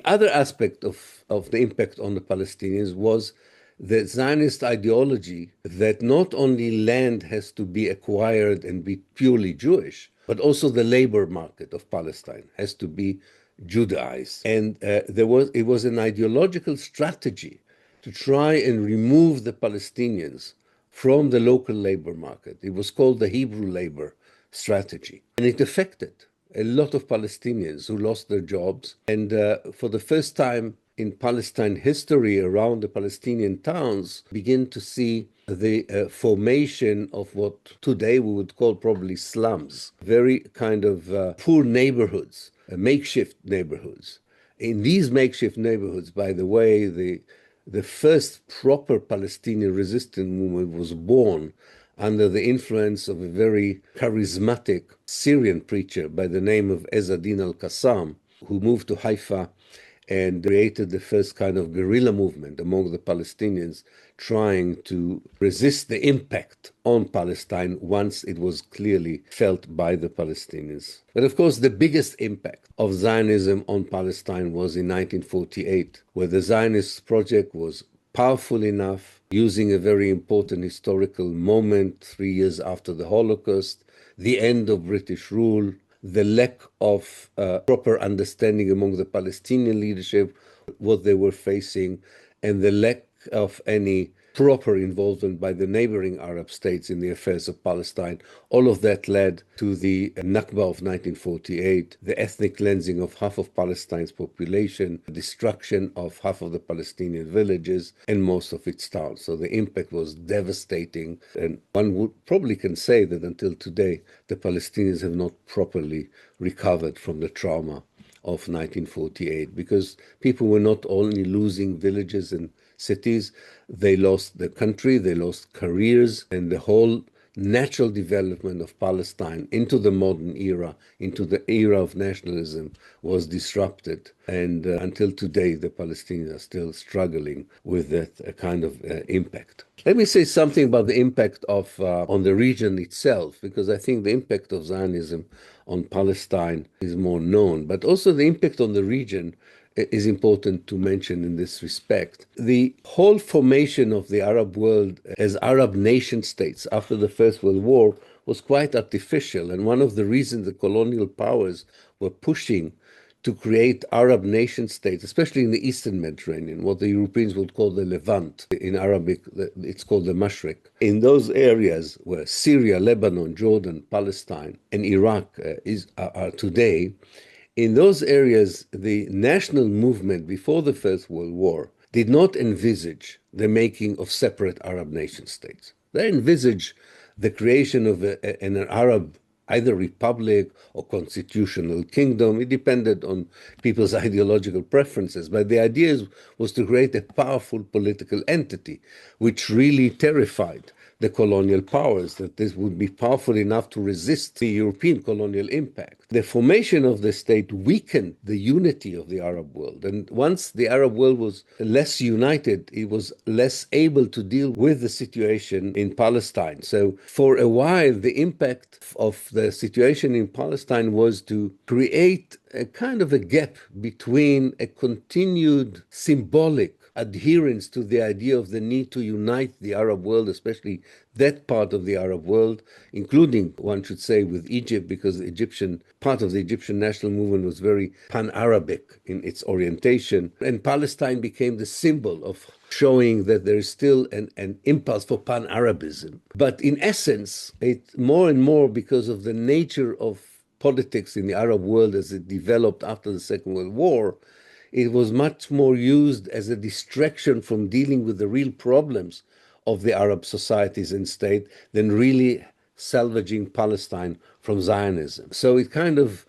other aspect of the impact on the Palestinians was the Zionist ideology that not only land has to be acquired and be purely Jewish, but also the labor market of Palestine has to be Judaized. And it was an ideological strategy to try and remove the Palestinians from the local labor market. It was called the Hebrew labor strategy. And it affected a lot of Palestinians who lost their jobs. And for the first time in Palestine history, around the Palestinian towns, begin to see the formation of what today we would call probably slums, very kind of poor neighborhoods, makeshift neighborhoods. In these makeshift neighborhoods, by the way, the first proper Palestinian resistance movement was born under the influence of a very charismatic Syrian preacher by the name of Ezzadin al-Qassam, who moved to Haifa and created the first kind of guerrilla movement among the Palestinians, trying to resist the impact on Palestine once it was clearly felt by the Palestinians. But of course, the biggest impact of Zionism on Palestine was in 1948, where the Zionist project was powerful enough, using a very important historical moment 3 years after the Holocaust, the end of British rule, the lack of proper understanding among the Palestinian leadership, what they were facing, and the lack of any proper involvement by the neighboring Arab states in the affairs of Palestine. All of that led to the Nakba of 1948, the ethnic cleansing of half of Palestine's population, the destruction of half of the Palestinian villages and most of its towns. So the impact was devastating. And one would probably can say that until today, the Palestinians have not properly recovered from the trauma of 1948, because people were not only losing villages and cities, they lost their country, they lost careers, and the whole natural development of Palestine into the modern era, into the era of nationalism, was disrupted. And until today, the Palestinians are still struggling with that kind of impact. Let me say something about the impact of on the region itself, because I think the impact of Zionism on Palestine is more known, but also the impact on the region is important to mention in this respect. The whole formation of the Arab world as Arab nation states after the First World War was quite artificial. And one of the reasons the colonial powers were pushing to create Arab nation states, especially in the Eastern Mediterranean, what the Europeans would call the Levant. In Arabic, it's called the Mashriq. In those areas where Syria, Lebanon, Jordan, Palestine, and Iraq are today, in those areas, the national movement before the First World War did not envisage the making of separate Arab nation states. They envisaged the creation of an Arab either republic or constitutional kingdom. It depended on people's ideological preferences. But the idea was to create a powerful political entity, which really terrified the colonial powers, that this would be powerful enough to resist the European colonial impact. The formation of the state weakened the unity of the Arab world. And once the Arab world was less united, it was less able to deal with the situation in Palestine. So for a while, the impact of the situation in Palestine was to create a kind of a gap between a continued symbolic adherence to the idea of the need to unite the Arab world, especially that part of the Arab world, including, one should say, with Egypt, because the Egyptian part of the Egyptian national movement was very pan-Arabic in its orientation. And Palestine became the symbol of showing that there is still an impulse for pan-Arabism. But in essence, it more and more, because of the nature of politics in the Arab world as it developed after the Second World War, it was much more used as a distraction from dealing with the real problems of the Arab societies and state than really salvaging Palestine from Zionism. So it kind of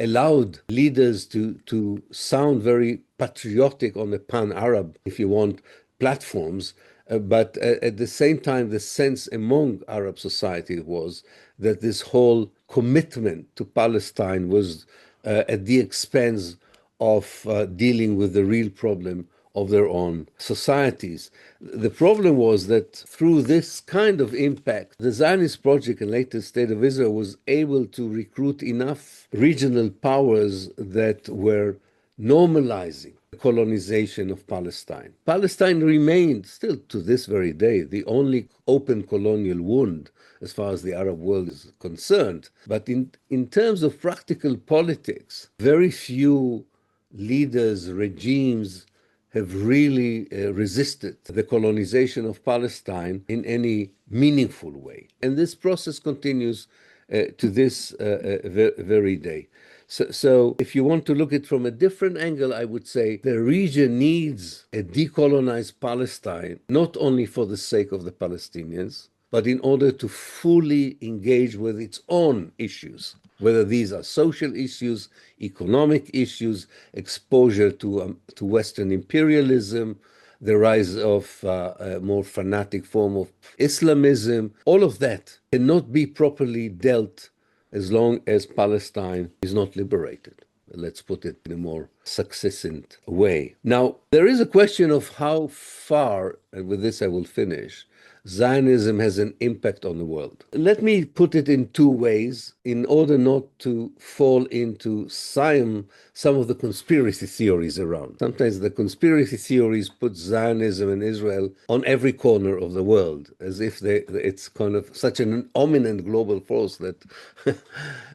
allowed leaders to sound very patriotic on the pan-Arab, if you want, platforms. But at the same time, the sense among Arab society was that this whole commitment to Palestine was at the expense of dealing with the real problem of their own societies. The problem was that through this kind of impact, the Zionist project and later State of Israel was able to recruit enough regional powers that were normalizing the colonization of Palestine. Palestine remained, still to this very day, the only open colonial wound as far as the Arab world is concerned. But in terms of practical politics, very few leaders, regimes have really resisted the colonization of Palestine in any meaningful way. And this process continues to this very day. So if you want to look at it from a different angle, I would say the region needs a decolonized Palestine, not only for the sake of the Palestinians, but in order to fully engage with its own issues, whether these are social issues, economic issues, exposure to Western imperialism, the rise of a more fanatic form of Islamism. All of that cannot be properly dealt as long as Palestine is not liberated. Let's put it in a more succinct way. Now, there is a question of how far, and with this I will finish, Zionism has an impact on the world. Let me put it in two ways in order not to fall into some of the conspiracy theories around. Sometimes the conspiracy theories put Zionism and Israel on every corner of the world, as if it's kind of such an ominous global force that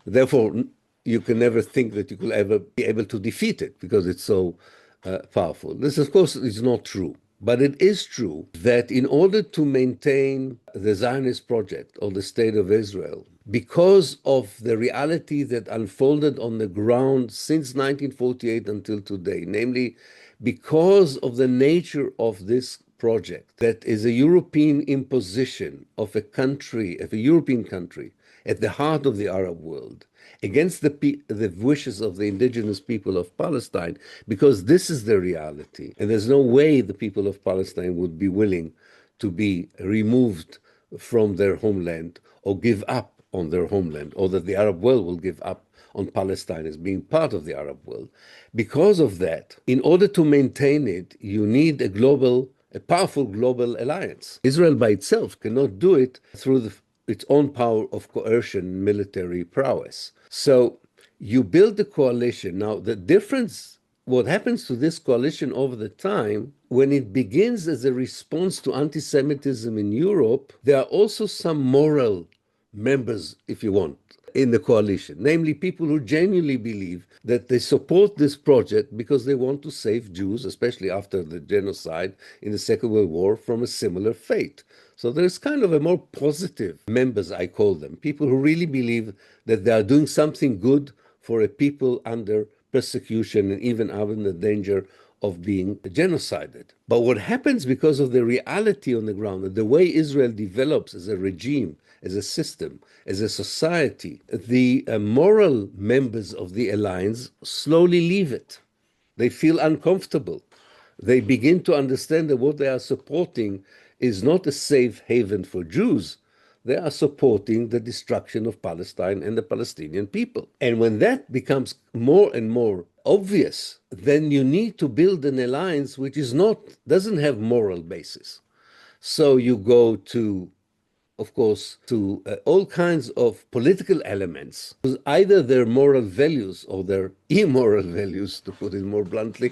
therefore you can never think that you could ever be able to defeat it because it's so powerful. This, of course, is not true. But it is true that in order to maintain the Zionist project or the State of Israel, because of the reality that unfolded on the ground since 1948 until today, namely because of the nature of this project, that is a European imposition of a country, of a European country, at the heart of the Arab world, against the wishes of the indigenous people of Palestine, because this is the reality. And there's no way the people of Palestine would be willing to be removed from their homeland or give up on their homeland, or that the Arab world will give up on Palestine as being part of the Arab world. Because of that, in order to maintain it, you need a powerful global alliance. Israel by itself cannot do it through its own power of coercion, military prowess. So you build the coalition. Now, the difference, what happens to this coalition over the time, when it begins as a response to anti-Semitism in Europe, there are also some moral members, if you want, in the coalition, namely people who genuinely believe that they support this project because they want to save Jews, especially after the genocide in the Second World War, from a similar fate. So there's kind of a more positive members, I call them, people who really believe that they are doing something good for a people under persecution and even under the danger of being genocided. But what happens because of the reality on the ground, the way Israel develops as a regime, as a system, as a society, the moral members of the alliance slowly leave it. They feel uncomfortable. They begin to understand that what they are supporting is not a safe haven for Jews. They are supporting the destruction of Palestine and the Palestinian people. And when that becomes more and more obvious, then you need to build an alliance which doesn't have moral basis. So you go to, of course, to all kinds of political elements. Either their moral values or their immoral values, to put it more bluntly,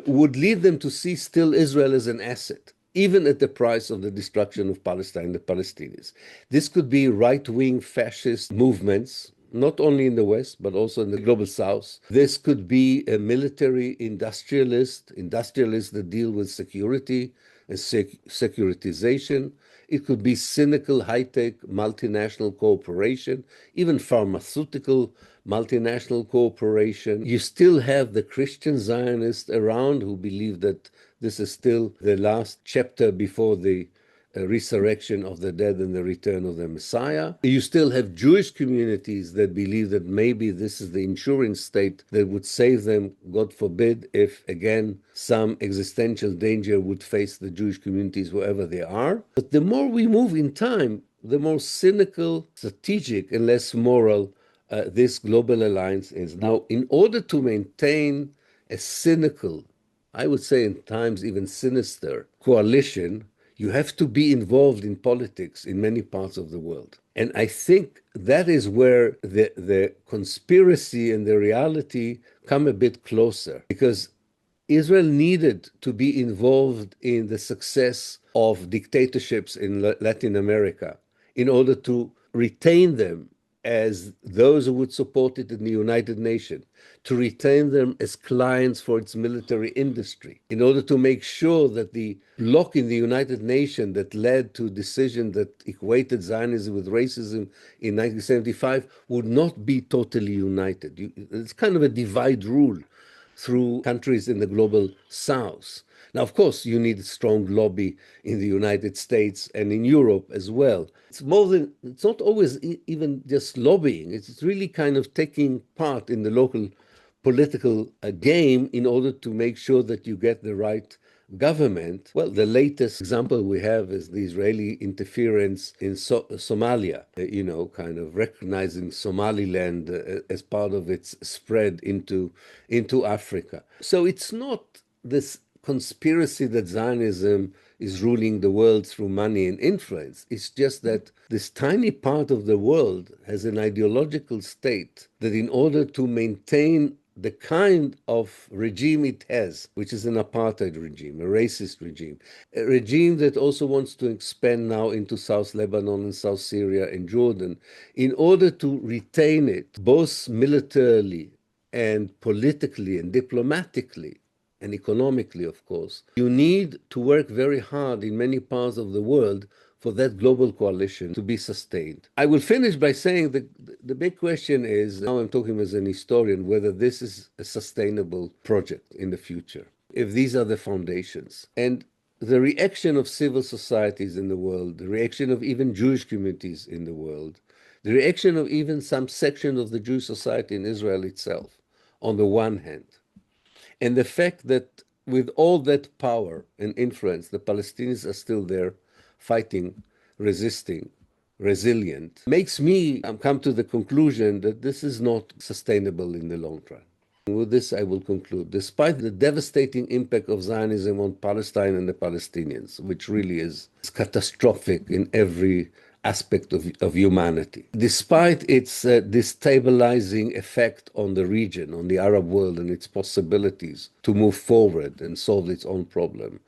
would lead them to see still Israel as an asset, even at the price of the destruction of Palestine and the Palestinians. This could be right-wing fascist movements, not only in the West, but also in the global South. This could be a military industrialists that deal with security and securitization. It could be cynical, high-tech, multinational cooperation, even pharmaceutical multinational cooperation. You still have the Christian Zionists around who believe that this is still the last chapter before the resurrection of the dead and the return of the Messiah. You still have Jewish communities that believe that maybe this is the insurance state that would save them, God forbid, if again some existential danger would face the Jewish communities wherever they are. But the more we move in time, the more cynical, strategic, and less moral this global alliance is. Now, in order to maintain a cynical, I would say in times even sinister, coalition, you have to be involved in politics in many parts of the world. And I think that is where the conspiracy and the reality come a bit closer, because Israel needed to be involved in the success of dictatorships in Latin America in order to retain them as those who would support it in the United Nations, to retain them as clients for its military industry, in order to make sure that the bloc in the United Nations that led to decisions that equated Zionism with racism in 1975 would not be totally united. It's kind of a divide rule through countries in the global south. Now, of course, you need a strong lobby in the United States and in Europe as well. It's more than, it's not always even just lobbying. It's really kind of taking part in the local political game in order to make sure that you get the right government. Well, the latest example we have is the Israeli interference in Somalia, kind of recognizing Somaliland as part of its spread into Africa. So it's not this conspiracy that Zionism is ruling the world through money and influence. It's just that this tiny part of the world has an ideological state that, in order to maintain the kind of regime it has, which is an apartheid regime, a racist regime, a regime that also wants to expand now into South Lebanon and South Syria and Jordan, in order to retain it both militarily and politically and diplomatically and economically, of course, you need to work very hard in many parts of the world for that global coalition to be sustained. I will finish by saying that the big question is, now I'm talking as an historian, whether this is a sustainable project in the future, if these are the foundations. And the reaction of civil societies in the world, the reaction of even Jewish communities in the world, the reaction of even some section of the Jewish society in Israel itself, on the one hand, and the fact that with all that power and influence, the Palestinians are still there fighting, resisting, resilient, makes me come to the conclusion that this is not sustainable in the long run. With this, I will conclude. Despite the devastating impact of Zionism on Palestine and the Palestinians, which really is catastrophic in every aspect of humanity, despite its destabilizing effect on the region, on the Arab world and its possibilities to move forward and solve its own problem,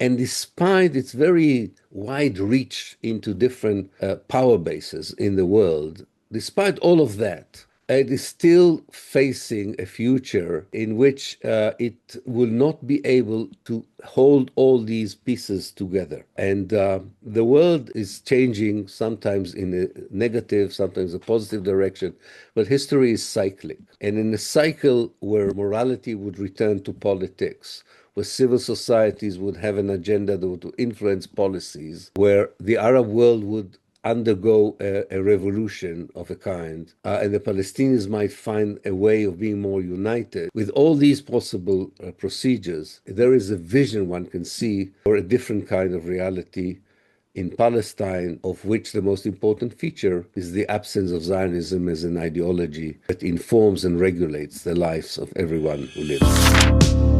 and despite its very wide reach into different power bases in the world, despite all of that, it is still facing a future in which it will not be able to hold all these pieces together. And the world is changing, sometimes in a negative, sometimes a positive direction, but history is cyclic. And in a cycle where morality would return to politics, where civil societies would have an agenda that would influence policies, where the Arab world would undergo a revolution of a kind, and the Palestinians might find a way of being more united. With all these possible procedures, there is a vision one can see for a different kind of reality in Palestine, of which the most important feature is the absence of Zionism as an ideology that informs and regulates the lives of everyone who lives.